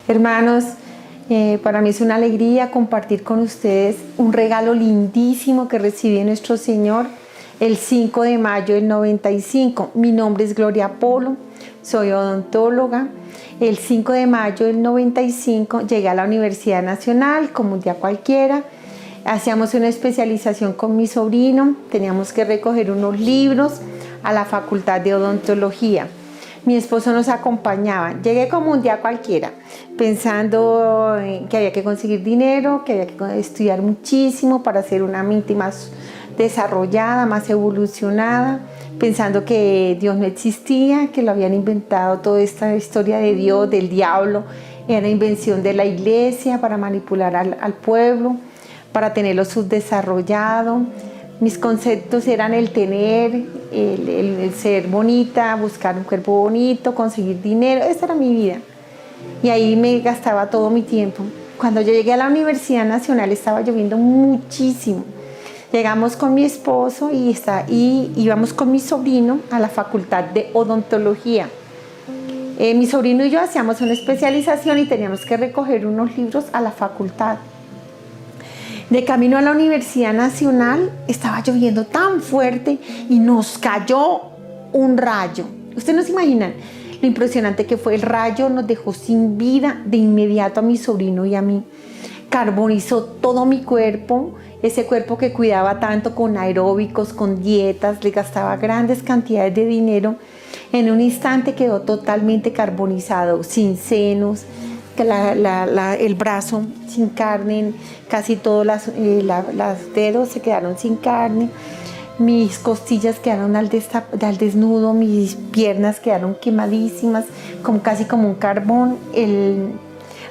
Hermanos, para mí es una alegría compartir con ustedes un regalo lindísimo que recibí de nuestro Señor el 5 de mayo del 95. Mi nombre es Gloria Polo, soy odontóloga. El 5 de mayo del 95 llegué a la Universidad Nacional como un día cualquiera. Hacíamos una especialización con mi sobrino, teníamos que recoger unos libros a la Facultad de Odontología. Mi esposo nos acompañaba. Llegué como un día cualquiera, pensando que había que conseguir dinero, que había que estudiar muchísimo para ser una mente más desarrollada, más evolucionada, pensando que Dios no existía, que lo habían inventado toda esta historia de Dios, del diablo, era invención de la iglesia para manipular al pueblo, para tenerlo subdesarrollado. Mis conceptos eran el tener, el ser bonita, buscar un cuerpo bonito, conseguir dinero. Esa era mi vida. Y ahí me gastaba todo mi tiempo. Cuando yo llegué a la Universidad Nacional estaba lloviendo muchísimo. Llegamos con mi esposo y íbamos con mi sobrino a la Facultad de Odontología. Mi sobrino y yo hacíamos una especialización y teníamos que recoger unos libros a la facultad. De camino a la Universidad Nacional estaba lloviendo tan fuerte y nos cayó un rayo. Ustedes no se imaginan lo impresionante que fue el rayo, nos dejó sin vida de inmediato a mi sobrino y a mí. Carbonizó todo mi cuerpo, ese cuerpo que cuidaba tanto con aeróbicos, con dietas, le gastaba grandes cantidades de dinero. En un instante quedó totalmente carbonizado, sin senos, el brazo sin carne, casi todos los dedos se quedaron sin carne, mis costillas quedaron al desnudo, mis piernas quedaron quemadísimas, casi como un carbón. El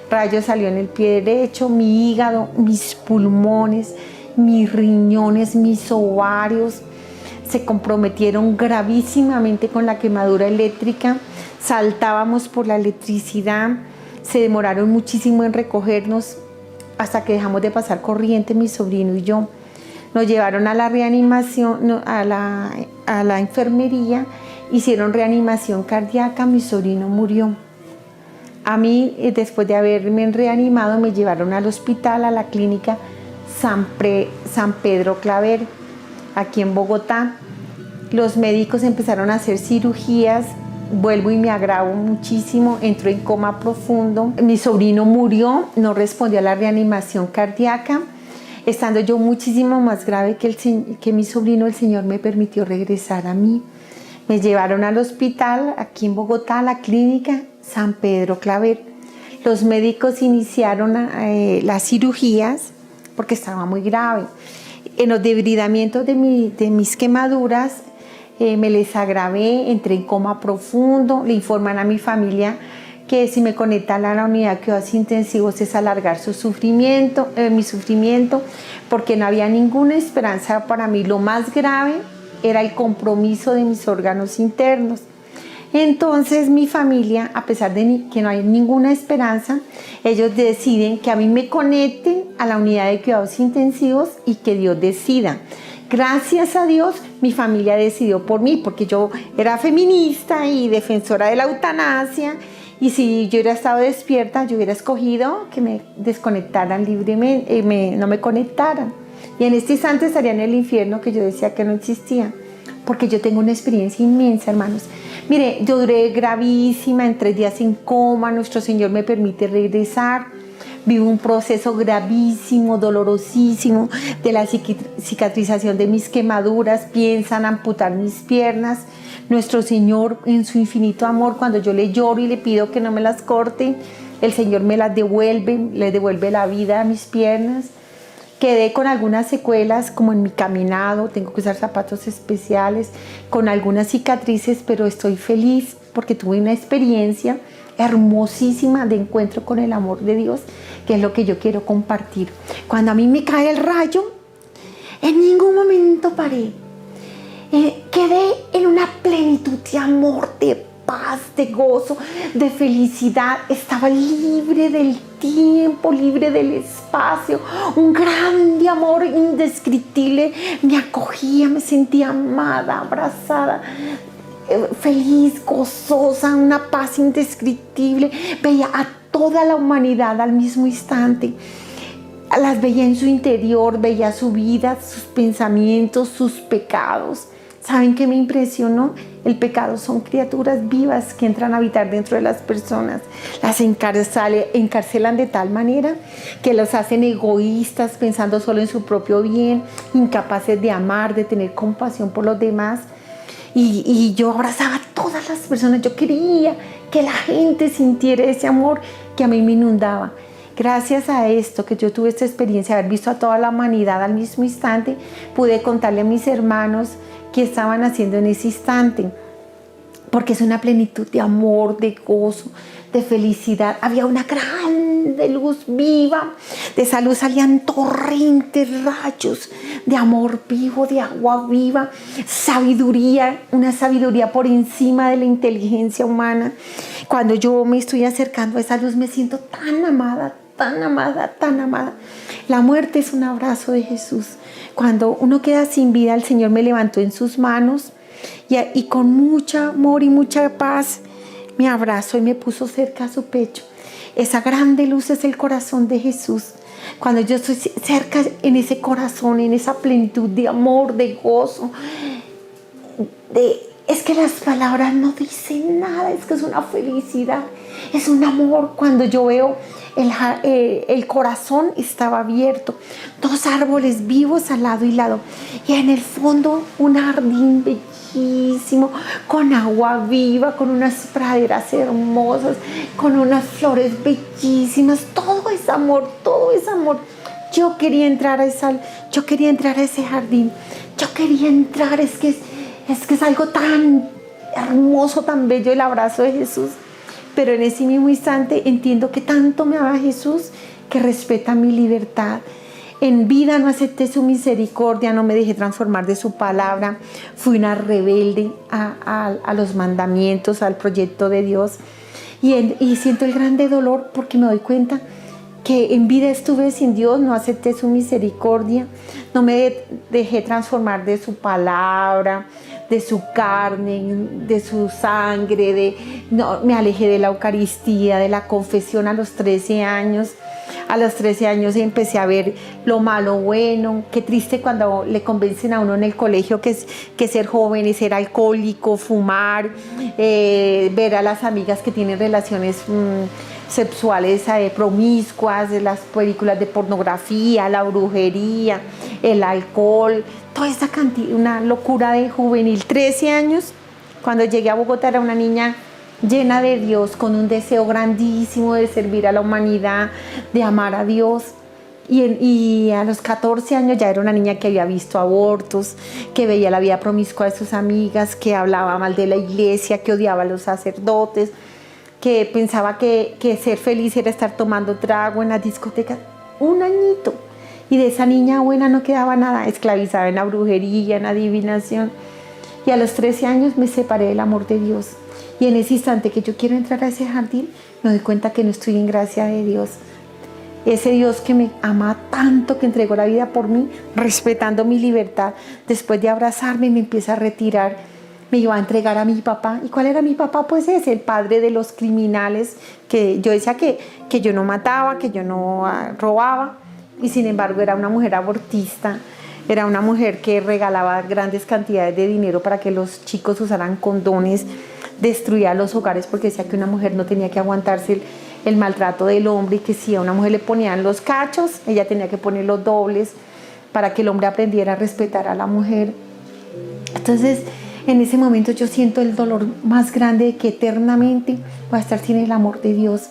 rayo salió en el pie derecho, mi hígado, mis pulmones, mis riñones, mis ovarios se comprometieron gravísimamente con la quemadura eléctrica. Saltábamos por la electricidad. Se demoraron muchísimo en recogernos hasta que dejamos de pasar corriente mi sobrino y yo. Nos llevaron a la reanimación, a la enfermería, hicieron reanimación cardíaca, mi sobrino murió. A mí, después de haberme reanimado, me llevaron al hospital, a la clínica San Pedro Claver, aquí en Bogotá. Los médicos empezaron a hacer cirugías. Vuelvo y me agravo muchísimo, entro en coma profundo. Mi sobrino murió, no respondió a la reanimación cardíaca. Estando yo muchísimo más grave que mi sobrino, el Señor me permitió regresar a mí. Me llevaron al hospital, aquí en Bogotá, a la clínica San Pedro Claver. Los médicos iniciaron las cirugías porque estaba muy grave. En los debridamientos de mis quemaduras, me les agravé, entré en coma profundo. Le informan a mi familia que si me conectan a la unidad de cuidados intensivos es alargar mi sufrimiento, porque no había ninguna esperanza para mí. Lo más grave era el compromiso de mis órganos internos. Entonces mi familia, a pesar de que no hay ninguna esperanza, ellos deciden que a mí me conecten a la unidad de cuidados intensivos y que Dios decida. Gracias a Dios, mi familia decidió por mí, porque yo era feminista y defensora de la eutanasia, y si yo hubiera estado despierta, yo hubiera escogido que me desconectaran libremente, no me conectaran. Y en este instante estaría en el infierno que yo decía que no existía, porque yo tengo una experiencia inmensa, hermanos. Mire, yo duré gravísima, en 3 días en coma, nuestro Señor me permite regresar. Vivo un proceso gravísimo, dolorosísimo de la cicatrización de mis quemaduras. Piensan amputar mis piernas. Nuestro Señor, en su infinito amor, cuando yo le lloro y le pido que no me las corte, el Señor me las devuelve, le devuelve la vida a mis piernas. Quedé con algunas secuelas, como en mi caminado, tengo que usar zapatos especiales, con algunas cicatrices, pero estoy feliz porque tuve una experiencia hermosísima de encuentro con el amor de Dios, que es lo que yo quiero compartir. Cuando a mí me cae el rayo, en ningún momento paré. Quedé en una plenitud de amor, de paz, de gozo, de felicidad. Estaba libre del tiempo, libre del espacio. Un grande amor indescriptible me acogía, me sentía amada, abrazada, feliz, gozosa, una paz indescriptible. Veía a toda la humanidad al mismo instante. Las veía en su interior, veía su vida, sus pensamientos, sus pecados. ¿Saben qué me impresionó? El pecado son criaturas vivas que entran a habitar dentro de las personas. Las encarcelan de tal manera que los hacen egoístas, pensando solo en su propio bien, incapaces de amar, de tener compasión por los demás. Y yo abrazaba a todas las personas. Yo quería que la gente sintiera ese amor que a mí me inundaba. Gracias a esto, que yo tuve esta experiencia de haber visto a toda la humanidad al mismo instante, pude contarle a mis hermanos qué estaban haciendo en ese instante, porque es una plenitud de amor, de gozo, de felicidad. Había una grande luz viva, de esa luz salían torrentes, rayos de amor vivo, de agua viva, sabiduría, una sabiduría por encima de la inteligencia humana. Cuando yo me estoy acercando a esa luz me siento tan amada, tan amada, tan amada. La muerte es un abrazo de Jesús. Cuando uno queda sin vida, el Señor me levantó en sus manos y con mucho amor y mucha paz me abrazó y me puso cerca a su pecho. Esa grande luz es el corazón de Jesús. Cuando yo estoy cerca en ese corazón, en esa plenitud de amor, de gozo, es que las palabras no dicen nada, es que es una felicidad, es un amor. Cuando yo veo el corazón estaba abierto, 2 árboles vivos al lado y lado, y en el fondo un jardín bellísimo, con agua viva, con unas praderas hermosas, con unas flores bellísimas. Todo es amor, todo es amor. Yo quería entrar a ese jardín, yo quería entrar. Es que es algo tan hermoso, tan bello el abrazo de Jesús. Pero en ese mismo instante entiendo que tanto me ama Jesús que respeta mi libertad. En vida no acepté su misericordia, no me dejé transformar de su palabra. Fui una rebelde a los mandamientos, al proyecto de Dios. Y siento el grande dolor porque me doy cuenta que en vida estuve sin Dios, no acepté su misericordia, no me dejé transformar de su palabra, de su carne, de su sangre, no, me alejé de la Eucaristía, de la confesión a los 13 años. A los 13 años empecé a ver lo malo, bueno. Qué triste cuando le convencen a uno en el colegio que ser joven es ser alcohólico, fumar, ver a las amigas que tienen relaciones sexuales promiscuas, las películas de pornografía, la brujería, el alcohol, toda esa cantidad, una locura de juvenil. 13 años, cuando llegué a Bogotá era una niña llena de Dios, con un deseo grandísimo de servir a la humanidad, de amar a Dios. Y a los 14 años ya era una niña que había visto abortos, que veía la vida promiscua de sus amigas, que hablaba mal de la iglesia, que odiaba a los sacerdotes, que pensaba que ser feliz era estar tomando trago en las discotecas. Un añito. Y de esa niña buena no quedaba nada, esclavizada en la brujería, en la adivinación. Y a los 13 años me separé del amor de Dios. Y en ese instante que yo quiero entrar a ese jardín, me doy cuenta que no estoy en gracia de Dios. Ese Dios que me ama tanto, que entregó la vida por mí, respetando mi libertad, después de abrazarme me empieza a retirar, me iba a entregar a mi papá. ¿Y cuál era mi papá? Pues es el padre de los criminales, que yo decía que yo no mataba, que yo no robaba, y sin embargo era una mujer abortista, era una mujer que regalaba grandes cantidades de dinero para que los chicos usaran condones, destruía los hogares porque decía que una mujer no tenía que aguantarse el maltrato del hombre, y que si a una mujer le ponían los cachos, ella tenía que poner los dobles para que el hombre aprendiera a respetar a la mujer. Entonces, en ese momento yo siento el dolor más grande de que eternamente voy a estar sin el amor de Dios.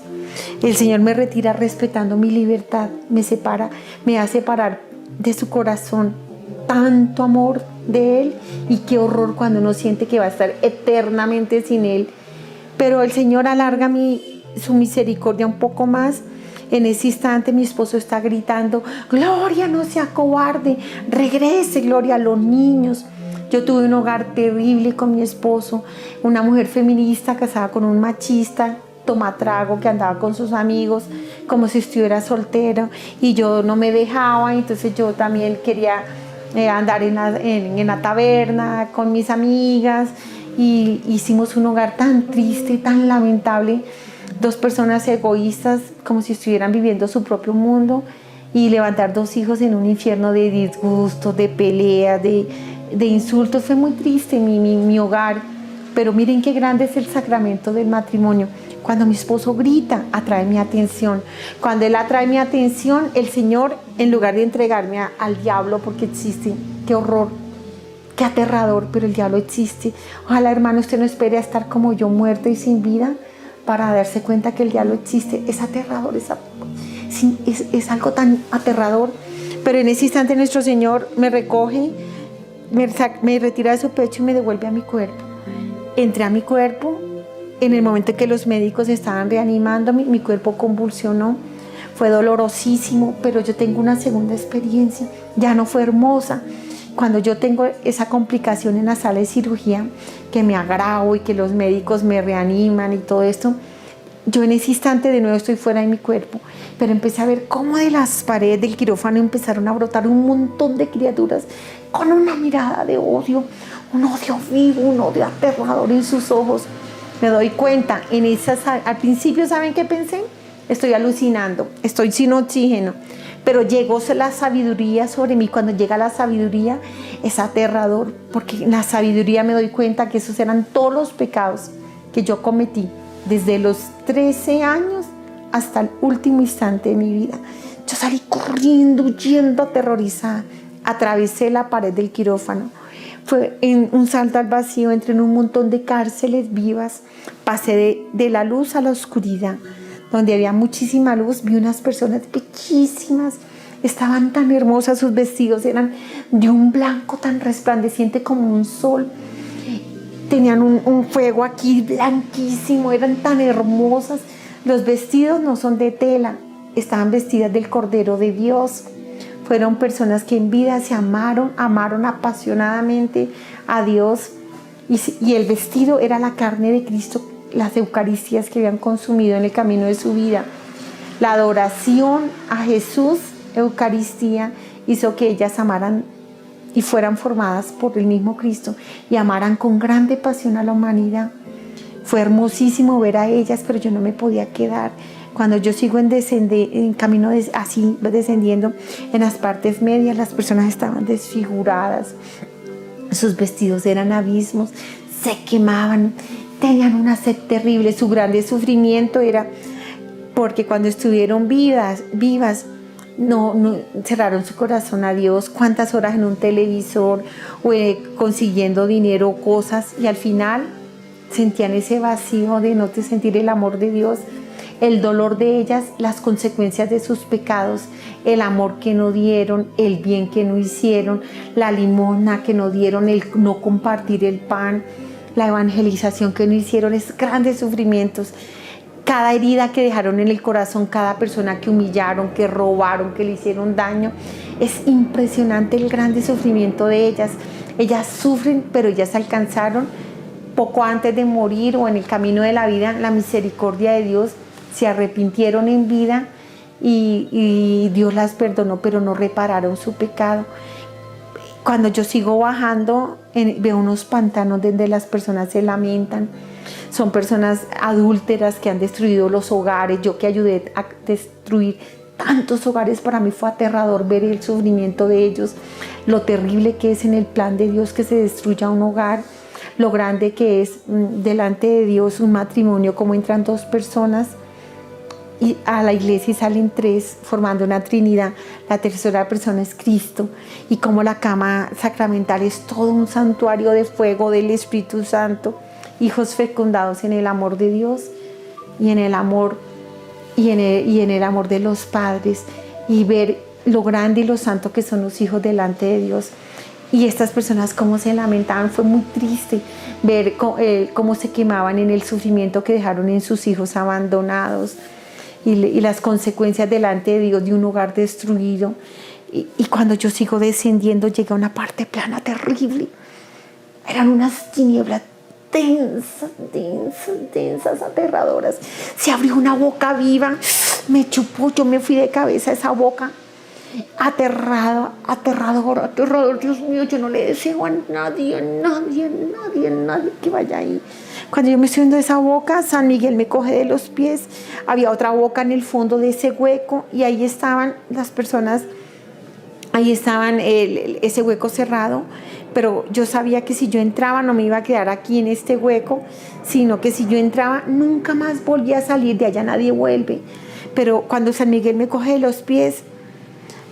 El Señor me retira respetando mi libertad, me separa, me hace separar de su corazón tanto amor de Él, y qué horror cuando uno siente que va a estar eternamente sin Él. Pero el Señor alarga su misericordia un poco más. En ese instante mi esposo está gritando: Gloria, no sea cobarde, regrese, Gloria, a los niños. Yo tuve un hogar terrible con mi esposo, una mujer feminista casada con un machista, tomatrago, que andaba con sus amigos como si estuviera soltero, y yo no me dejaba. Entonces yo también quería andar en la taberna con mis amigas, y hicimos un hogar tan triste, tan lamentable. Dos personas egoístas, como si estuvieran viviendo su propio mundo, y levantar dos hijos en un infierno de disgustos, de peleas, de insultos. Fue muy triste mi hogar, pero miren qué grande es el sacramento del matrimonio. Cuando mi esposo grita, atrae mi atención. Cuando él atrae mi atención, el Señor, en lugar de entregarme al diablo, porque existe, qué horror, qué aterrador, pero el diablo existe. Ojalá, hermano, usted no espere a estar como yo, muerto y sin vida, para darse cuenta que el diablo existe. Es aterrador, es algo tan aterrador. Pero en ese instante nuestro Señor me recoge, me retira de su pecho y me devuelve a mi cuerpo. Entré a mi cuerpo. En el momento en que los médicos estaban reanimando, mi cuerpo convulsionó. Fue dolorosísimo, pero yo tengo una segunda experiencia. Ya no fue hermosa. Cuando yo tengo esa complicación en la sala de cirugía, que me agravo y que los médicos me reaniman y todo esto, yo en ese instante de nuevo estoy fuera de mi cuerpo, pero empecé a ver cómo de las paredes del quirófano empezaron a brotar un montón de criaturas con una mirada de odio, un odio vivo, un odio aterrador en sus ojos. Me doy cuenta, al principio, ¿saben qué pensé? Estoy alucinando, estoy sin oxígeno, pero llegó la sabiduría sobre mí. Cuando llega la sabiduría es aterrador, porque en la sabiduría me doy cuenta que esos eran todos los pecados que yo cometí desde los 13 años hasta el último instante de mi vida. Yo salí corriendo, huyendo, aterrorizada. Atravesé la pared del quirófano. Fue en un salto al vacío, entré en un montón de cárceles vivas. Pasé de la luz a la oscuridad. Donde había muchísima luz, vi unas personas bellísimas. Estaban tan hermosas, sus vestidos eran de un blanco tan resplandeciente como un sol. Tenían un fuego aquí blanquísimo, eran tan hermosas. Los vestidos no son de tela, estaban vestidas del Cordero de Dios. Fueron personas que en vida se amaron apasionadamente a Dios. Y el vestido era la carne de Cristo, las Eucaristías que habían consumido en el camino de su vida. La adoración a Jesús, Eucaristía, hizo que ellas amaran y fueran formadas por el mismo Cristo y amaran con grande pasión a la humanidad. Fue hermosísimo ver a ellas, pero yo no me podía quedar. Cuando yo sigo en camino así descendiendo, en las partes medias las personas estaban desfiguradas, sus vestidos eran abismos, se quemaban, tenían una sed terrible. Su grande sufrimiento era porque cuando estuvieron vivas, no cerraron su corazón a Dios. Cuántas horas en un televisor o consiguiendo dinero o cosas, y al final sentían ese vacío de no sentir el amor de Dios, el dolor de ellas, las consecuencias de sus pecados, el amor que no dieron, el bien que no hicieron, la limosna que no dieron, el no compartir el pan, la evangelización que no hicieron. Es grandes sufrimientos. Cada herida que dejaron en el corazón, cada persona que humillaron, que robaron, que le hicieron daño, es impresionante el grande sufrimiento de ellas. Ellas sufren, pero ellas alcanzaron poco antes de morir o en el camino de la vida la misericordia de Dios. Se arrepintieron en vida y Dios las perdonó, pero no repararon su pecado. Cuando yo sigo bajando, veo unos pantanos donde las personas se lamentan. Son personas adúlteras que han destruido los hogares. Yo que ayudé a destruir tantos hogares, para mí fue aterrador ver el sufrimiento de ellos, lo terrible que es en el plan de Dios que se destruya un hogar, lo grande que es delante de Dios un matrimonio, como entran dos personas y a la iglesia y salen tres formando una trinidad. La tercera persona es Cristo, y como la cama sacramental es todo un santuario de fuego del Espíritu Santo, hijos fecundados en el amor de Dios y en el amor de los padres, y ver lo grande y lo santo que son los hijos delante de Dios. Y estas personas cómo se lamentaban. Fue muy triste ver cómo se quemaban en el sufrimiento que dejaron en sus hijos abandonados, y las consecuencias delante de Dios de un hogar destruido. Y cuando yo sigo descendiendo, llega a una parte plana terrible. Eran unas tinieblas densas, aterradoras. Se abrió una boca viva, me chupó, yo me fui de cabeza a esa boca. Aterrador, Dios mío, yo no le deseo a nadie que vaya ahí. Cuando yo me estoy viendo esa boca, San Miguel me coge de los pies. Había otra boca en el fondo de ese hueco y ahí estaban las personas, ahí estaban ese hueco cerrado. Pero yo sabía que si yo entraba no me iba a quedar aquí en este hueco, sino que si yo entraba nunca más volvía a salir de allá, nadie vuelve. Pero cuando San Miguel me coge de los pies,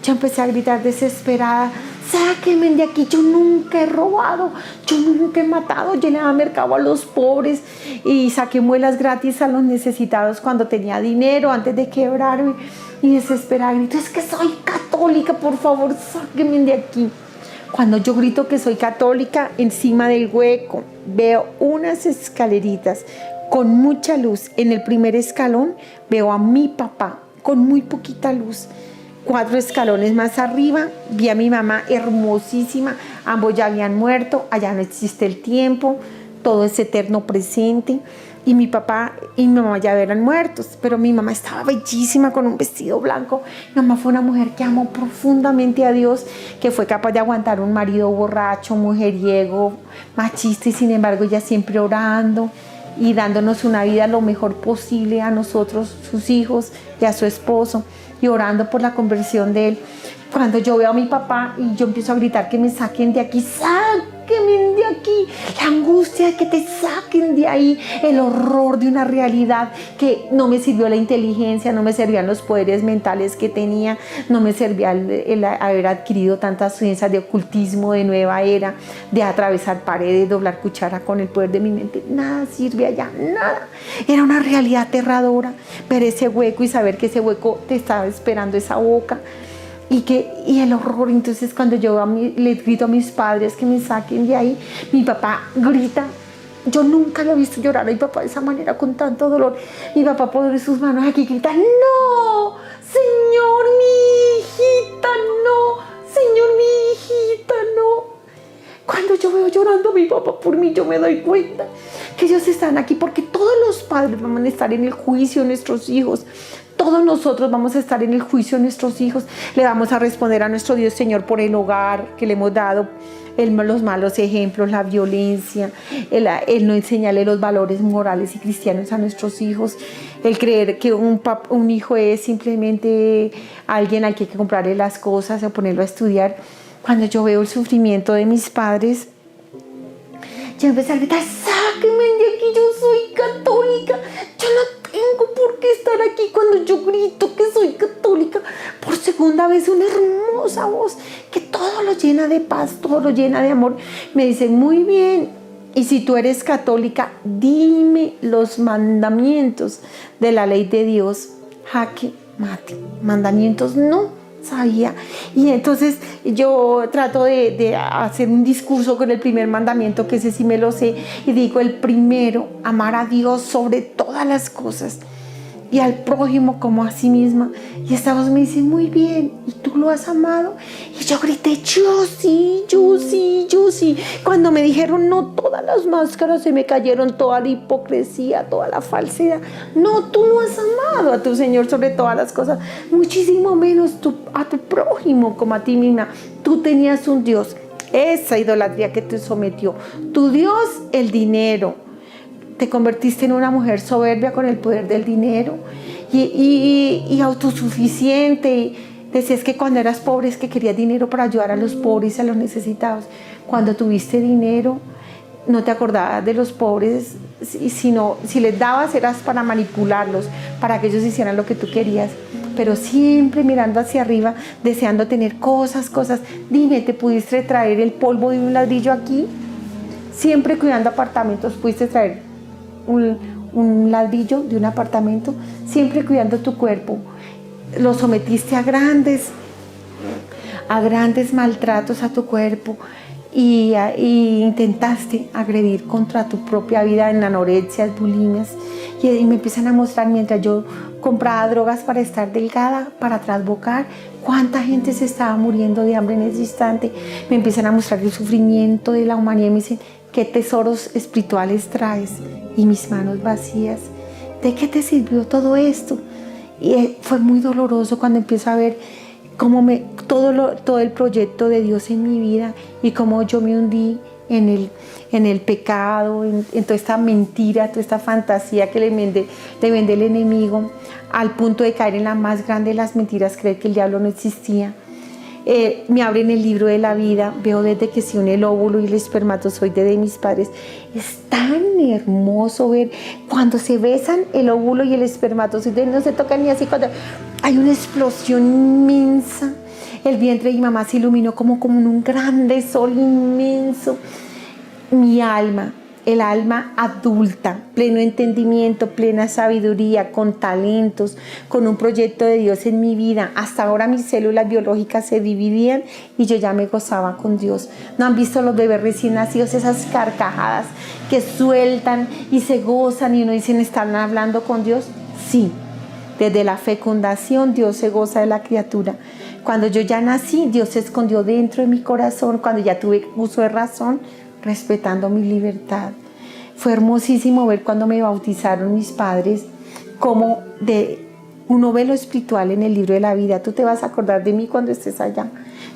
yo empecé a gritar desesperada: sáquenme de aquí, yo nunca he robado, yo nunca he matado, yo le daba mercado a los pobres y saqué muelas gratis a los necesitados cuando tenía dinero, antes de quebrarme. Y desesperada grito: es que soy católica, por favor, sáquenme de aquí. Cuando yo grito que soy católica, encima del hueco veo unas escaleritas con mucha luz. En el primer escalón veo a mi papá con muy poquita luz. 4 escalones más arriba vi a mi mamá hermosísima. Ambos ya habían muerto, allá no existe el tiempo, todo es eterno presente. Y mi papá y mi mamá ya eran muertos, pero mi mamá estaba bellísima con un vestido blanco. Mi mamá fue una mujer que amó profundamente a Dios, que fue capaz de aguantar un marido borracho, mujeriego, machista, y sin embargo ella siempre orando y dándonos una vida lo mejor posible a nosotros, sus hijos y a su esposo, y orando por la conversión de él. Cuando yo veo a mi papá y yo empiezo a gritar que me saquen de aquí, sáquenme de aquí, la angustia de que te saquen de ahí, el horror de una realidad que no me sirvió la inteligencia, no me servían los poderes mentales que tenía, no me servía el haber adquirido tantas ciencias de ocultismo, de nueva era, de atravesar paredes, doblar cuchara con el poder de mi mente. Nada sirve allá, nada. Era una realidad aterradora ver ese hueco y saber que ese hueco te estaba esperando, esa boca. Y el horror. Entonces cuando yo les grito a mis padres que me saquen de ahí, mi papá grita. Yo nunca lo he visto llorar a mi papá de esa manera, con tanto dolor. Mi papá pone sus manos aquí y grita: no, Señor, mi hijita, no, Señor, mi hijita, no. Cuando yo veo llorando a mi papá por mí, yo me doy cuenta que ellos están aquí porque todos los padres van a estar en el juicio de nuestros hijos. Todos nosotros vamos a estar en el juicio de nuestros hijos. Le vamos a responder a nuestro Dios Señor por el hogar que le hemos dado, los malos ejemplos, la violencia, el no enseñarle los valores morales y cristianos a nuestros hijos, el creer que un hijo es simplemente alguien al que hay que comprarle las cosas o ponerlo a estudiar. Cuando yo veo el sufrimiento de mis padres, yo empecé a gritar: sáquenme de aquí, yo soy católica, yo no tengo por qué estar aquí. Cuando yo grito que soy católica, por segunda vez una hermosa voz que todo lo llena de paz, todo lo llena de amor, me dice: muy bien, y si tú eres católica, dime los mandamientos de la ley de Dios. Jaque mate, mandamientos no sabía. Y entonces yo trato de hacer un discurso con el primer mandamiento, que ese sí me lo sé, y digo: el primero, amar a Dios sobre todas las cosas y al prójimo como a sí misma. Y esta voz me dice: muy bien, ¿y tú lo has amado? Y yo grité: yo sí, yo sí, yo sí. Cuando me dijeron no, todas las máscaras se me cayeron, toda la hipocresía, toda la falsedad. No, tú no has amado a tu Señor sobre todas las cosas, muchísimo menos a tu prójimo como a ti misma. Tú tenías un Dios, esa idolatría que te sometió, tu Dios, el dinero. Te convertiste en una mujer soberbia con el poder del dinero y autosuficiente. Decías que cuando eras pobre es que querías dinero para ayudar a los pobres y a los necesitados. Cuando tuviste dinero no te acordabas de los pobres, sino si les dabas eras para manipularlos, para que ellos hicieran lo que tú querías. Pero siempre mirando hacia arriba, deseando tener cosas. Dime, ¿te pudiste traer el polvo de un ladrillo aquí? Siempre cuidando apartamentos, pudiste traer un ladrillo de un apartamento, siempre cuidando tu cuerpo. Lo sometiste a grandes maltratos a tu cuerpo y intentaste agredir contra tu propia vida en anorexia, bulimias. Y me empiezan a mostrar, mientras yo compraba drogas para estar delgada, para trasbocar, cuánta gente se estaba muriendo de hambre en ese instante. Me empiezan a mostrar el sufrimiento de la humanidad y me dicen: ¿qué tesoros espirituales traes? Y mis manos vacías. ¿De qué te sirvió todo esto? Y fue muy doloroso cuando empiezo a ver cómo todo el proyecto de Dios en mi vida y cómo yo me hundí en el pecado, en toda esta mentira, toda esta fantasía que le vende el enemigo, al punto de caer en la más grande de las mentiras, creer que el diablo no existía. Me abren el libro de la vida, veo desde que se une el óvulo y el espermatozoide de mis padres. Es tan hermoso ver cuando se besan el óvulo y el espermatozoide, no se tocan ni así, cuando hay una explosión inmensa. El vientre de mi mamá se iluminó como en un grande sol inmenso. Mi alma, el alma adulta, pleno entendimiento, plena sabiduría, con talentos, con un proyecto de Dios en mi vida. Hasta ahora mis células biológicas se dividían y yo ya me gozaba con Dios. ¿No han visto los bebés recién nacidos, esas carcajadas que sueltan y se gozan y uno dice, ¿están hablando con Dios? Sí, desde la fecundación Dios se goza de la criatura. Cuando yo ya nací, Dios se escondió dentro de mi corazón, cuando ya tuve uso de razón, respetando mi libertad. Fue hermosísimo ver cuando me bautizaron mis padres, como uno ve lo espiritual en el libro de la vida. Tú te vas a acordar de mí cuando estés allá.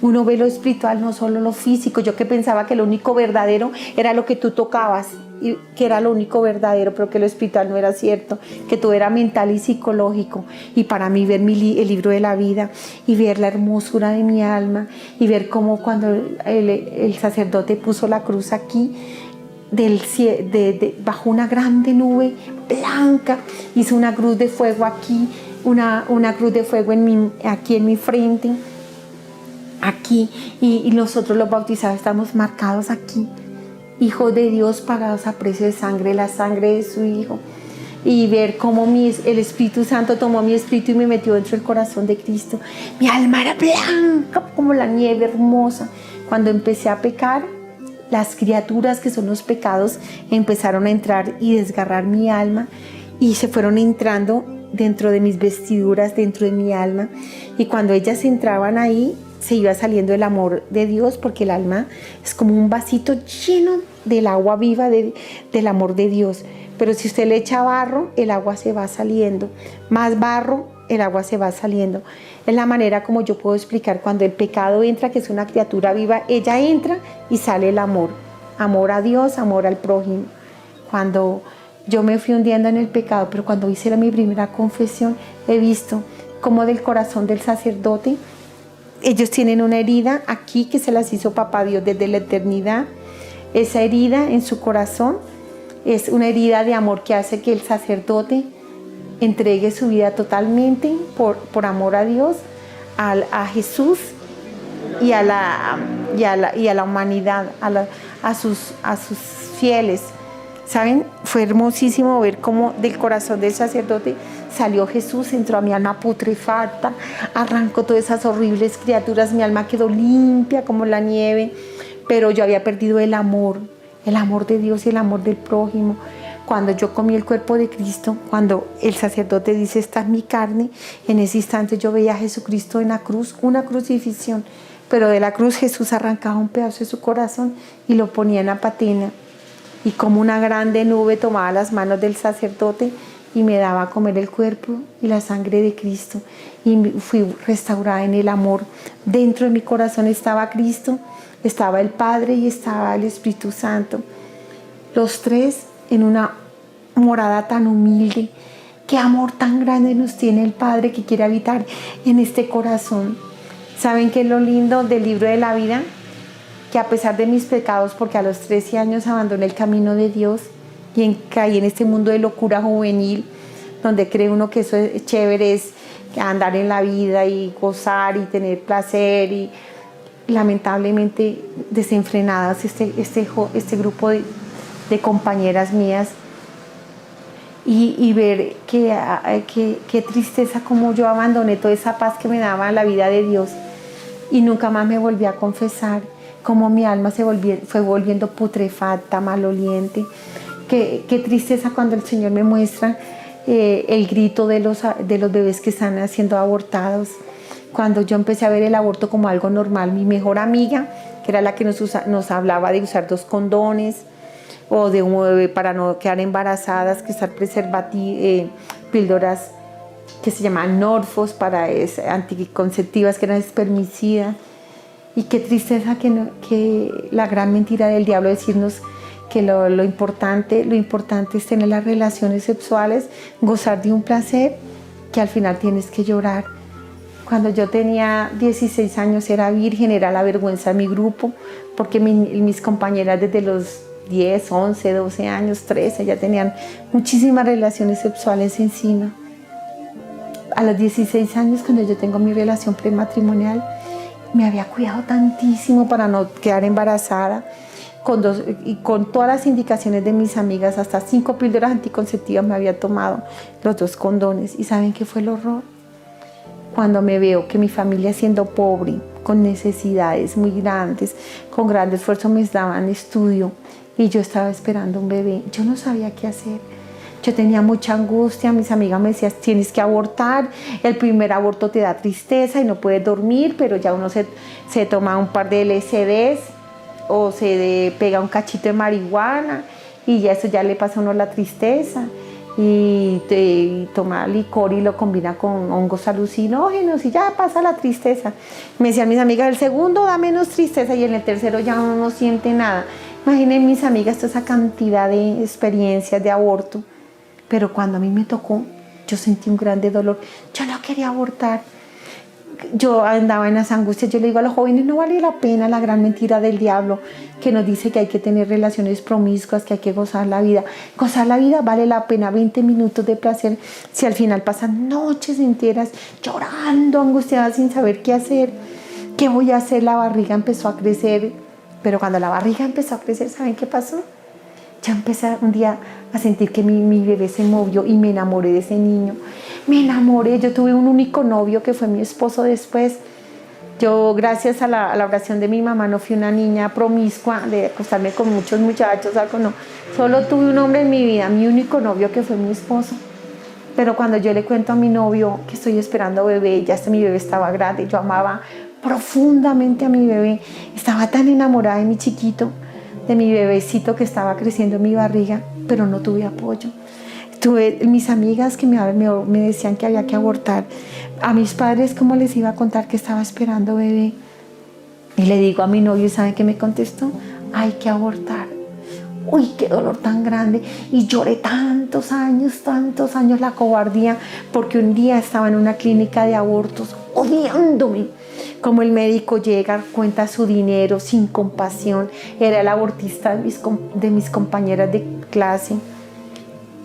Uno ve lo espiritual, no solo lo físico. Yo que pensaba que lo único verdadero era lo que tú tocabas, y que era lo único verdadero, pero que lo espiritual no era cierto, que todo era mental y psicológico. Y para mí ver el libro de la vida y ver la hermosura de mi alma y ver cómo cuando el sacerdote puso la cruz aquí, bajo una grande nube blanca, hizo una cruz de fuego aquí, una cruz de fuego aquí en mi frente, aquí, y nosotros los bautizados estamos marcados aquí, hijos de Dios pagados a precio de sangre, la sangre de su Hijo. Y ver cómo el Espíritu Santo tomó mi espíritu y me metió dentro del corazón de Cristo. Mi alma era blanca como la nieve, hermosa. Cuando empecé a pecar, las criaturas que son los pecados empezaron a entrar y desgarrar mi alma y se fueron entrando dentro de mis vestiduras, dentro de mi alma. Y cuando ellas entraban ahí, se iba saliendo el amor de Dios, porque el alma es como un vasito lleno del agua viva del amor de Dios. Pero si usted le echa barro, el agua se va saliendo. Más barro, el agua se va saliendo. Es la manera como yo puedo explicar cuando el pecado entra, que es una criatura viva, ella entra y sale el amor. Amor a Dios, amor al prójimo. Cuando yo me fui hundiendo en el pecado, pero cuando hice mi primera confesión, he visto cómo del corazón del sacerdote, ellos tienen una herida aquí que se las hizo Papá Dios desde la eternidad. Esa herida en su corazón es una herida de amor que hace que el sacerdote entregue su vida totalmente por amor a Dios, a Jesús y a la humanidad, a sus fieles. ¿Saben? Fue hermosísimo ver cómo del corazón del sacerdote salió Jesús, entró a mi alma putrefacta, arrancó todas esas horribles criaturas, mi alma quedó limpia como la nieve, pero yo había perdido el amor de Dios y el amor del prójimo. Cuando yo comí el cuerpo de Cristo, cuando el sacerdote dice, esta es mi carne, en ese instante yo veía a Jesucristo en la cruz, una crucifixión, pero de la cruz Jesús arrancaba un pedazo de su corazón y lo ponía en la patena. Y como una grande nube tomaba las manos del sacerdote y me daba a comer el cuerpo y la sangre de Cristo. Y fui restaurada en el amor. Dentro de mi corazón estaba Cristo, estaba el Padre y estaba el Espíritu Santo. Los tres en una morada tan humilde. Qué amor tan grande nos tiene el Padre que quiere habitar en este corazón. ¿Saben qué es lo lindo del libro de la vida? Que a pesar de mis pecados, porque a los 13 años abandoné el camino de Dios y caí en este mundo de locura juvenil, donde cree uno que eso es chévere, es andar en la vida y gozar y tener placer, y lamentablemente desenfrenadas este grupo de compañeras mías, y ver qué tristeza como yo abandoné toda esa paz que me daba la vida de Dios y nunca más me volví a confesar. Como mi alma fue volviendo putrefacta, maloliente. Qué tristeza cuando el Señor me muestra el grito de los bebés que están siendo abortados. Cuando yo empecé a ver el aborto como algo normal, mi mejor amiga, que era la que nos hablaba de usar 2 condones, o de un bebé para no quedar embarazadas, que usar píldoras que se llamaban Norfos, anticonceptivas, que eran espermicidas. Y qué tristeza que la gran mentira del diablo decirnos que lo importante es tener las relaciones sexuales, gozar de un placer, que al final tienes que llorar. Cuando yo tenía 16 años era virgen, era la vergüenza de mi grupo, porque mis compañeras desde los 10, 11, 12 años, 13, ya tenían muchísimas relaciones sexuales encima. A los 16 años, cuando yo tengo mi relación prematrimonial, me había cuidado tantísimo para no quedar embarazada, con todas las indicaciones de mis amigas, hasta 5 píldoras anticonceptivas me había tomado, los 2 condones. ¿Y saben qué fue el horror? Cuando me veo que mi familia, siendo pobre, con necesidades muy grandes, con gran esfuerzo me daban estudio y yo estaba esperando un bebé, yo no sabía qué hacer. Yo tenía mucha angustia, mis amigas me decían, tienes que abortar, el primer aborto te da tristeza y no puedes dormir, pero ya uno se toma un par de LSDs o se pega un cachito de marihuana y ya eso ya le pasa a uno la tristeza. Y toma licor y lo combina con hongos alucinógenos y ya pasa la tristeza. Me decían mis amigas, el segundo da menos tristeza y en el tercero ya uno no siente nada. Imaginen mis amigas toda esa cantidad de experiencias de aborto. Pero cuando a mí me tocó, yo sentí un grande dolor. Yo no quería abortar. Yo andaba en las angustias. Yo le digo a los jóvenes, no vale la pena la gran mentira del diablo que nos dice que hay que tener relaciones promiscuas, que hay que gozar la vida. Gozar la vida vale la pena 20 minutos de placer si al final pasan noches enteras llorando, angustiada, sin saber qué hacer. ¿Qué voy a hacer? La barriga empezó a crecer. Pero cuando la barriga empezó a crecer, ¿saben qué pasó? Ya empecé un día a sentir que mi bebé se movió y me enamoré de ese niño. Me enamoré, yo tuve un único novio que fue mi esposo después. Yo, gracias a la oración de mi mamá, no fui una niña promiscua de acostarme con muchos muchachos, algo no. Solo tuve un hombre en mi vida, mi único novio, que fue mi esposo. Pero cuando yo le cuento a mi novio que estoy esperando bebé, ya mi bebé estaba grande, yo amaba profundamente a mi bebé. Estaba tan enamorada de mi chiquito, de mi bebecito que estaba creciendo en mi barriga, pero no tuve apoyo. Tuve mis amigas que me decían que había que abortar. A mis padres, ¿cómo les iba a contar que estaba esperando bebé? Y le digo a mi novio, ¿saben qué me contestó? Hay que abortar. Uy, qué dolor tan grande. Y lloré tantos años la cobardía, porque un día estaba en una clínica de abortos odiándome. Como el médico llega, cuenta su dinero sin compasión. Era el abortista de mis compañeras de clase.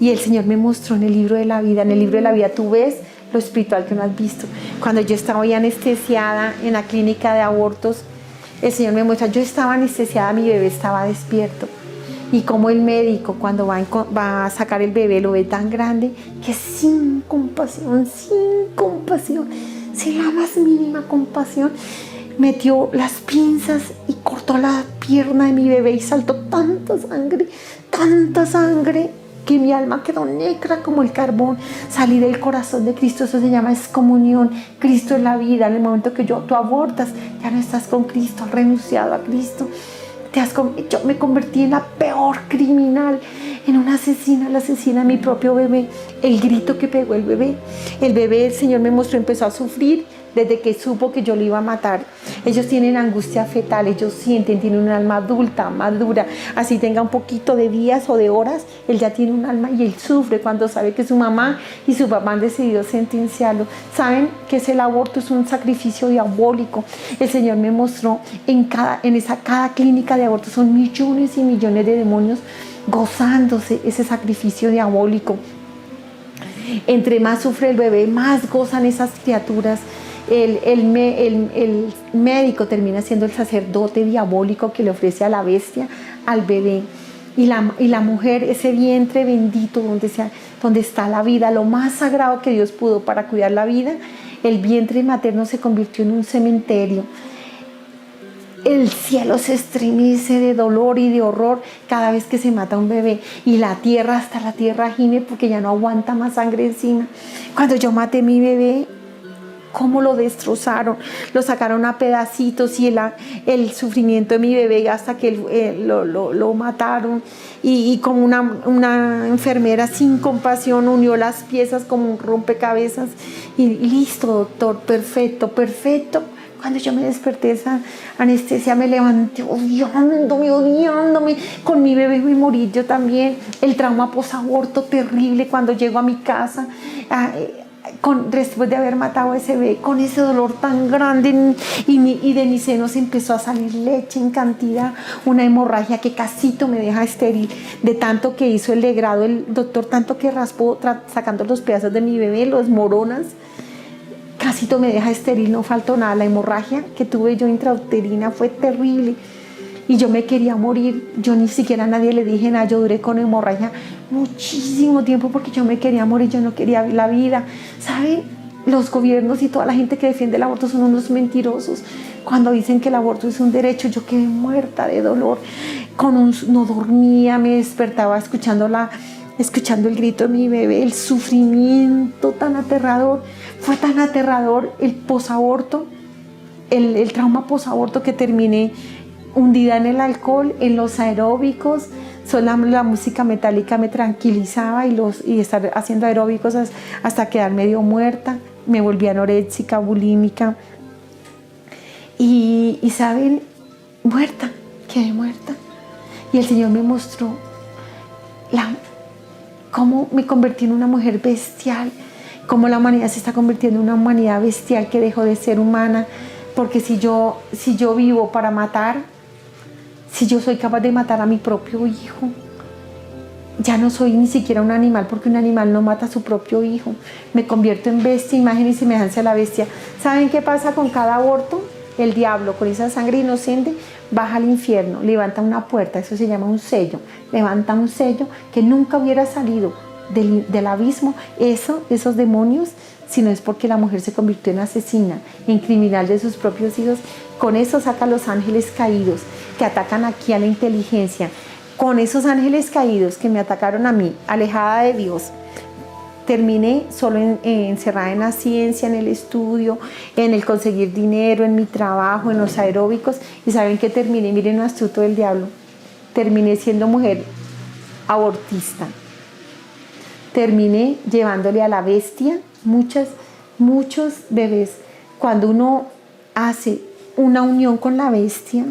Y el Señor me mostró en el libro de la vida. En el libro de la vida tú ves lo espiritual que no has visto. Cuando yo estaba ya anestesiada en la clínica de abortos, el Señor me muestra, yo estaba anestesiada, mi bebé estaba despierto. Y como el médico, cuando va a sacar el bebé, lo ve tan grande que sin compasión, sin la más mínima compasión, metió las pinzas y cortó la pierna de mi bebé y saltó tanta sangre, que mi alma quedó negra como el carbón. Salí del corazón de Cristo, eso se llama excomunión. Cristo es la vida. En el momento que tú abortas, ya no estás con Cristo, has renunciado a Cristo. Yo me convertí en la peor criminal, en una asesina, la asesina de mi propio bebé. El grito que pegó el bebé, el Señor me mostró, empezó a sufrir desde que supo que yo lo iba a matar. Ellos tienen angustia fetal, ellos sienten, tienen un alma adulta, madura. Así tenga un poquito de días o de horas, él ya tiene un alma y él sufre cuando sabe que su mamá y su papá han decidido sentenciarlo. Saben que el aborto es un sacrificio diabólico. El Señor me mostró en cada clínica de aborto son millones y millones de demonios gozándose ese sacrificio diabólico. Entre más sufre el bebé, más gozan esas criaturas. El médico termina siendo el sacerdote diabólico que le ofrece a la bestia, al bebé. Y la mujer, ese vientre bendito donde está la vida, lo más sagrado que Dios pudo para cuidar la vida, el vientre materno se convirtió en un cementerio. El cielo se estremece de dolor y de horror cada vez que se mata un bebé. Y hasta la tierra gime porque ya no aguanta más sangre encima. Cuando yo maté a mi bebé, cómo lo destrozaron, lo sacaron a pedacitos y el sufrimiento de mi bebé hasta que lo mataron. Y como una enfermera sin compasión unió las piezas como un rompecabezas. Y listo, doctor, perfecto. Cuando yo me desperté de esa anestesia, me levanté odiándome, con mi bebé me morí yo también. El trauma posaborto terrible cuando llego a mi casa, después de haber matado a ese bebé, con ese dolor tan grande y de mis senos empezó a salir leche en cantidad, una hemorragia que casito me deja estéril, de tanto que hizo el legrado el doctor, tanto que raspó sacando los pedazos de mi bebé, los moronas. Casito me deja estéril, no faltó nada. La hemorragia que tuve yo intrauterina fue terrible y yo me quería morir. Yo ni siquiera a nadie le dije nada. Yo duré con hemorragia muchísimo tiempo porque yo me quería morir, yo no quería la vida. ¿Saben? Los gobiernos y toda la gente que defiende el aborto son unos mentirosos. Cuando dicen que el aborto es un derecho, yo quedé muerta de dolor. No dormía, me despertaba escuchando el grito de mi bebé, el sufrimiento tan aterrador. Fue tan aterrador el posaborto, el trauma posaborto, que terminé hundida en el alcohol, en los aeróbicos. Solo la música metálica me tranquilizaba y estar haciendo aeróbicos hasta quedar medio muerta. Me volví anoréxica, bulímica. Y ¿saben? Quedé muerta. Y el Señor me mostró cómo me convertí en una mujer bestial, cómo la humanidad se está convirtiendo en una humanidad bestial que dejó de ser humana, porque si yo vivo para matar, si yo soy capaz de matar a mi propio hijo, ya no soy ni siquiera un animal, porque un animal no mata a su propio hijo. Me convierto en bestia, imagen y semejanza de la bestia. ¿Saben qué pasa con cada aborto? El diablo, con esa sangre inocente, baja al infierno, levanta una puerta, eso se llama un sello, levanta un sello que nunca hubiera salido del abismo, esos demonios, si no es porque la mujer se convirtió en asesina, en criminal de sus propios hijos. Con eso saca a los ángeles caídos que atacan aquí a la inteligencia. Con esos ángeles caídos que me atacaron a mí, alejada de Dios, terminé solo encerrada en la ciencia, en el estudio, en el conseguir dinero, en mi trabajo, en los aeróbicos. ¿Y saben qué terminé? Miren lo astuto del diablo. Terminé siendo mujer abortista. Terminé llevándole a la bestia muchos bebés. Cuando uno hace una unión con la bestia,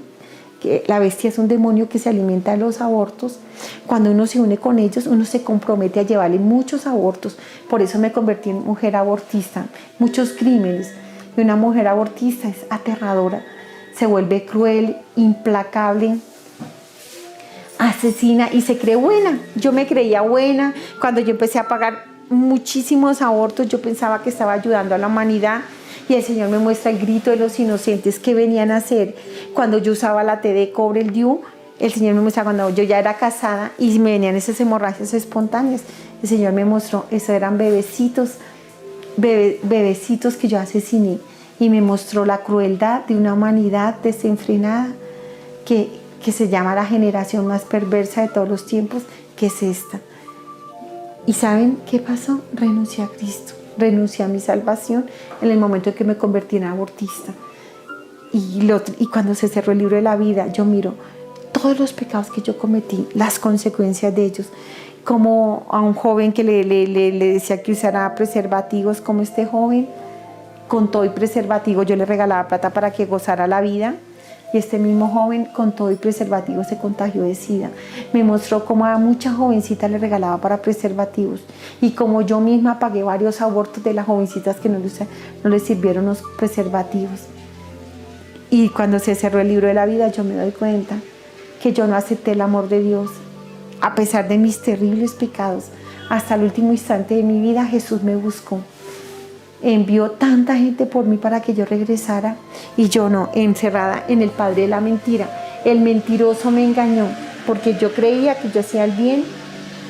que la bestia es un demonio que se alimenta de los abortos, cuando uno se une con ellos, uno se compromete a llevarle muchos abortos. Por eso me convertí en mujer abortista. Muchos crímenes. Y una mujer abortista es aterradora. Se vuelve cruel, implacable, asesina y se cree buena. Yo me creía buena. Cuando yo empecé a pagar muchísimos abortos, yo pensaba que estaba ayudando a la humanidad. Y el Señor me muestra el grito de los inocentes que venían a hacer. Cuando yo usaba la T de cobre, el DIU, el Señor me muestra cuando yo ya era casada y me venían esas hemorragias espontáneas. El Señor me mostró, esos eran bebecitos que yo asesiné. Y me mostró la crueldad de una humanidad desenfrenada que se llama la generación más perversa de todos los tiempos, que es esta. ¿Y saben qué pasó? Renuncié a Cristo. Renuncié a mi salvación en el momento en que me convertí en abortista. Y cuando se cerró el libro de la vida, yo miro todos los pecados que yo cometí, las consecuencias de ellos, como a un joven que le decía que usara preservativos, como este joven, con todo y preservativo, yo le regalaba plata para que gozara la vida. Y este mismo joven, con todo y preservativo, se contagió de SIDA. Me mostró cómo a muchas jovencitas le regalaba para preservativos. Y como yo misma pagué varios abortos de las jovencitas que no les sirvieron los preservativos. Y cuando se cerró el libro de la vida, yo me doy cuenta que yo no acepté el amor de Dios. A pesar de mis terribles pecados, hasta el último instante de mi vida, Jesús me buscó. Envió tanta gente por mí para que yo regresara y yo no, encerrada en el padre de la mentira. El mentiroso me engañó porque yo creía que yo hacía el bien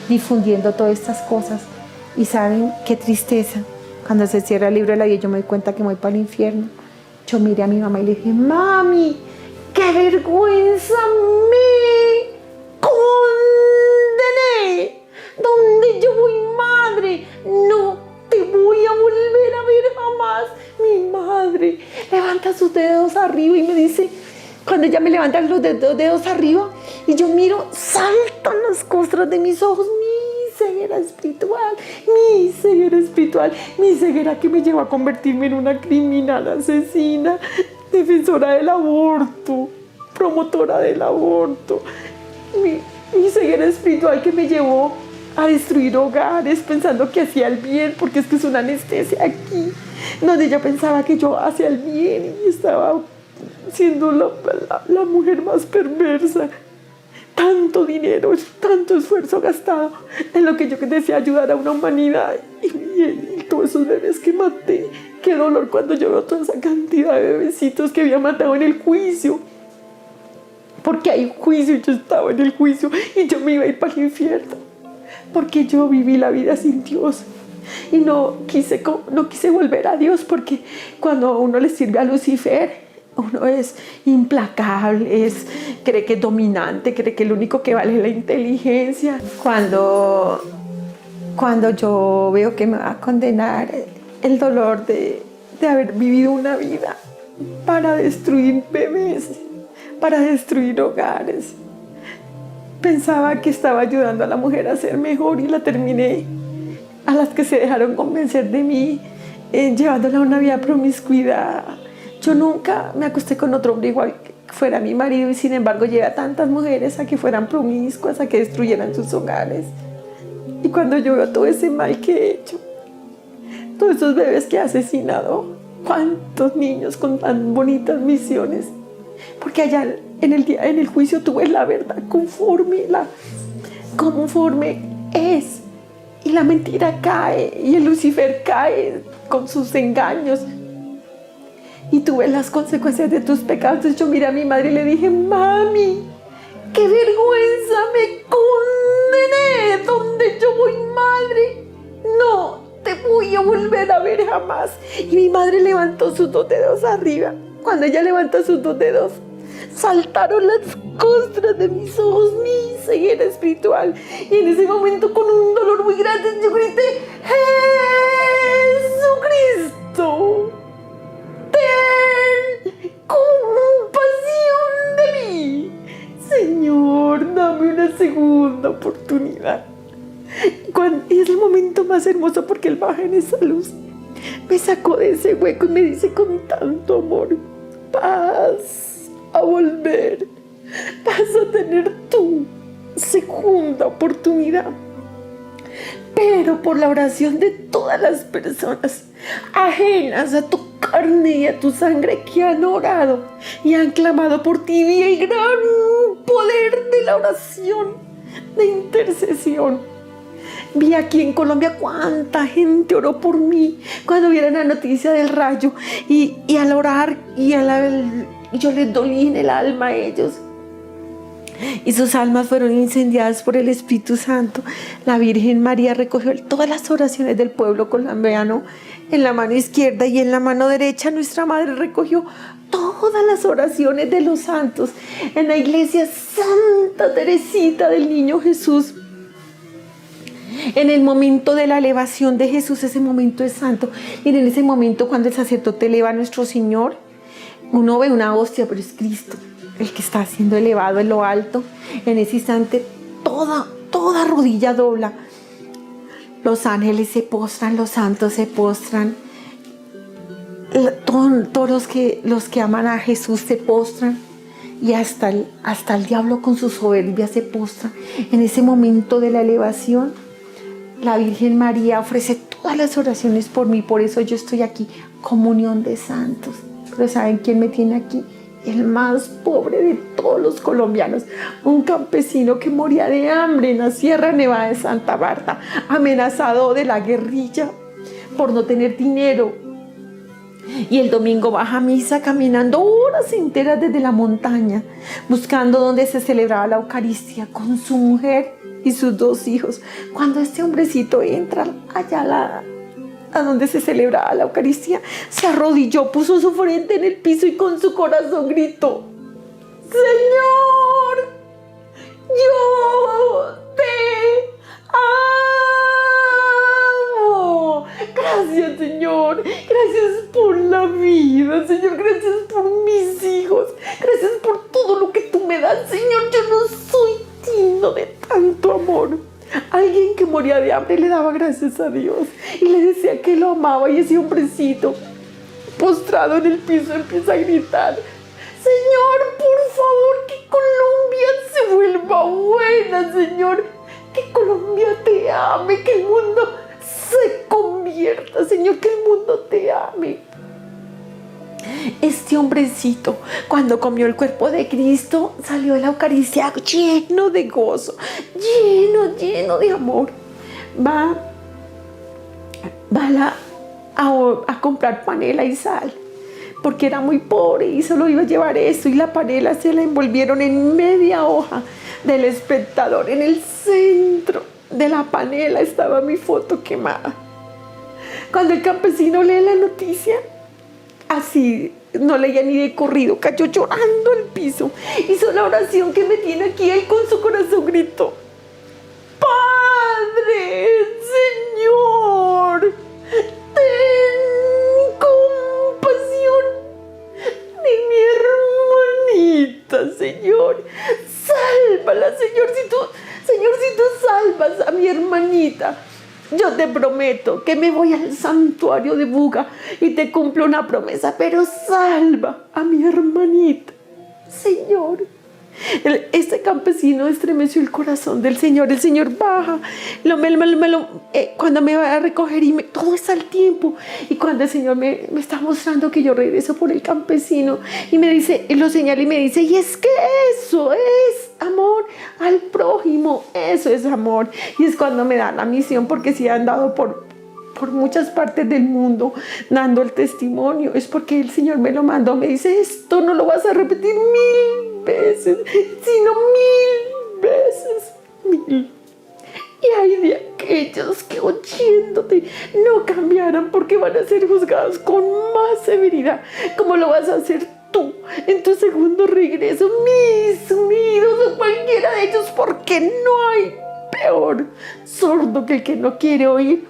difundiendo todas estas cosas. Y saben qué tristeza, cuando se cierra el libro de la vida yo me doy cuenta que me voy para el infierno. Yo miré a mi mamá y le dije: mami, qué vergüenza, me condené. ¿Dónde yo voy, madre? No te voy a volver a ver jamás. Mi madre levanta sus dedos arriba y me dice, cuando ella me levanta los dedos arriba y yo miro, saltan las costras de mis ojos, mi ceguera espiritual, mi ceguera que me llevó a convertirme en una criminal asesina. defensora del aborto, promotora del aborto, mi ceguera espiritual que me llevó a destruir hogares pensando que hacía el bien, porque es que es una anestesia aquí, donde yo pensaba que yo hacía el bien y estaba siendo la mujer más perversa. Tanto dinero, tanto esfuerzo gastado en lo que yo decía ayudar a una humanidad y todos esos bebés que maté. Qué dolor cuando yo veo toda esa cantidad de bebecitos que había matado en el juicio. Porque hay juicio y yo estaba en el juicio y yo me iba a ir para el infierno. Porque yo viví la vida sin Dios y no quise volver a Dios, porque cuando uno le sirve a Lucifer, uno es implacable, cree que es dominante, cree que lo único que vale es la inteligencia. Cuando yo veo que me va a condenar, el dolor de haber vivido una vida para destruir bebés, para destruir hogares. Pensaba que estaba ayudando a la mujer a ser mejor y la terminé, a las que se dejaron convencer de mí, llevándola a una vida promiscuidad. Yo nunca me acosté con otro hombre igual que fuera mi marido y sin embargo llevé a tantas mujeres a que fueran promiscuas, a que destruyeran sus hogares. Y cuando yo veo todo ese mal que he hecho, todos esos bebés que he asesinado, cuántos niños con tan bonitas misiones, porque allá en el juicio tú ves la verdad conforme es, y la mentira cae y el Lucifer cae con sus engaños. Y tú ves las consecuencias de tus pecados. Entonces yo miré a mi madre y le dije: mami, qué vergüenza, me condené. ¿Dónde yo voy, madre? No te voy a volver a ver jamás. Y mi madre levantó sus 2 dedos arriba. Cuando ella levantó sus 2 dedos, saltaron las costras de mis ojos, mi ceguera espiritual. Y en ese momento, con un dolor muy grande, yo grité: ¡Jesucristo! ¡Ten compasión de mí! Señor, dame una segunda oportunidad. Y es el momento más hermoso porque Él baja en esa luz, me sacó de ese hueco y me dice con tanto amor: vas a volver, vas a tener tu segunda oportunidad. Pero por la oración de todas las personas ajenas a tu carne y a tu sangre que han orado y han clamado por ti, vi el gran poder de la oración de intercesión. Vi aquí en Colombia cuánta gente oró por mí cuando vieron la noticia del rayo, y al orar yo les dolí en el alma a ellos. Y sus almas fueron incendiadas por el Espíritu Santo. La Virgen María recogió todas las oraciones del pueblo colombiano en la mano izquierda, y en la mano derecha nuestra Madre recogió todas las oraciones de los santos en la iglesia Santa Teresita del Niño Jesús. En el momento de la elevación de Jesús, ese momento es santo. Y en ese momento, cuando el sacerdote eleva a nuestro Señor, uno ve una hostia, pero es Cristo el que está siendo elevado en lo alto. En ese instante toda rodilla dobla. Los ángeles se postran, los santos se postran. Todos los que aman a Jesús se postran. Y hasta el diablo con su soberbia se postra. En ese momento de la elevación, la Virgen María ofrece todas las oraciones por mí. Por eso yo estoy aquí, comunión de santos. Pero ¿saben quién me tiene aquí? El más pobre de todos los colombianos, un campesino que moría de hambre en la Sierra Nevada de Santa Marta, amenazado de la guerrilla por no tener dinero. Y el domingo baja a misa caminando horas enteras desde la montaña, buscando donde se celebraba la Eucaristía con su mujer y sus 2 hijos. Cuando este hombrecito entra allá a donde se celebraba la Eucaristía, se arrodilló, puso su frente en el piso y con su corazón gritó: Señor, yo te amo. Gracias, Señor. Gracias por la vida, Señor. Gracias por mis hijos. Gracias por todo lo que tú me das, Señor. Yo no soy digno de tanto amor. Alguien que moría de hambre le daba gracias a Dios y le decía que lo amaba, y ese hombrecito postrado en el piso empieza a gritar: Señor, por favor, que Colombia se vuelva buena, Señor. Que Colombia te ame, que el mundo se convierta, Señor, que el mundo te ame. Este hombrecito, cuando comió el cuerpo de Cristo, salió de la Eucaristía lleno de gozo, lleno de amor. Va a comprar panela y sal, porque era muy pobre y solo iba a llevar eso, y la panela se la envolvieron en media hoja del Espectador. En el centro de la panela estaba mi foto quemada. Cuando el campesino lee la noticia, así no leía ni de corrido, cayó llorando al piso, hizo la oración que me tiene aquí. Él con su corazón gritó: Padre, Señor, ten compasión de mi hermanita, Señor. Sálvala, Señor. Si tú salvas a mi hermanita, yo te prometo que me voy al santuario de Buga y te cumplo una promesa, pero salva a mi hermanita, Señor. Este campesino estremeció el corazón del Señor. El Señor baja, cuando me va a recoger, y todo está al tiempo. Y cuando el Señor me está mostrando que yo regreso por el campesino, y me dice, y lo señala y me dice: y es que eso es amor al prójimo, eso es amor. Y es cuando me da la misión, porque si he andado por muchas partes del mundo dando el testimonio, es porque el Señor me lo mandó. Me dice: esto no lo vas a repetir 1000 veces, sino 1000 veces, 1000. Y hay de aquellos que oyéndote no cambiarán, porque van a ser juzgados con más severidad, como lo vas a hacer tú en tu segundo regreso, mis unidos o cualquiera de ellos, porque no hay peor sordo que el que no quiere oír,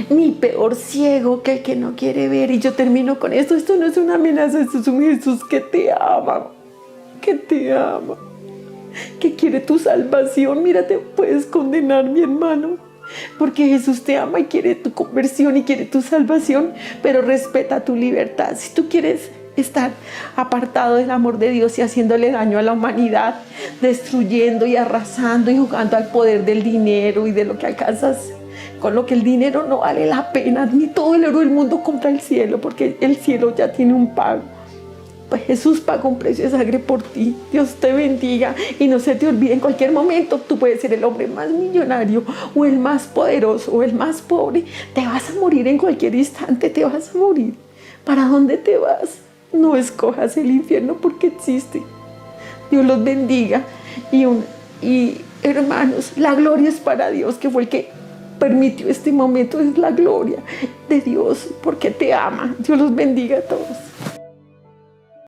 ni peor ciego que el que no quiere ver. Y yo termino con esto. Esto no es una amenaza, esto es un Jesús que te ama, que quiere tu salvación. Mira, te puedes condenar, mi hermano, porque Jesús te ama y quiere tu conversión y quiere tu salvación, pero respeta tu libertad. Si tú quieres estar apartado del amor de Dios y haciéndole daño a la humanidad, destruyendo y arrasando y jugando al poder del dinero y de lo que alcanzas, con lo que el dinero no vale la pena, ni todo el oro del mundo compra el cielo, porque el cielo ya tiene un pago. Pues Jesús pagó un precio de sangre por ti. Dios te bendiga y no se te olvide, en cualquier momento tú puedes ser el hombre más millonario o el más poderoso o el más pobre. Te vas a morir en cualquier instante, te vas a morir. ¿Para dónde te vas? No escojas el infierno, porque existe. Dios los bendiga y hermanos, la gloria es para Dios, que fue el que permitió este momento. Es la gloria de Dios, porque te ama. Dios los bendiga a todos.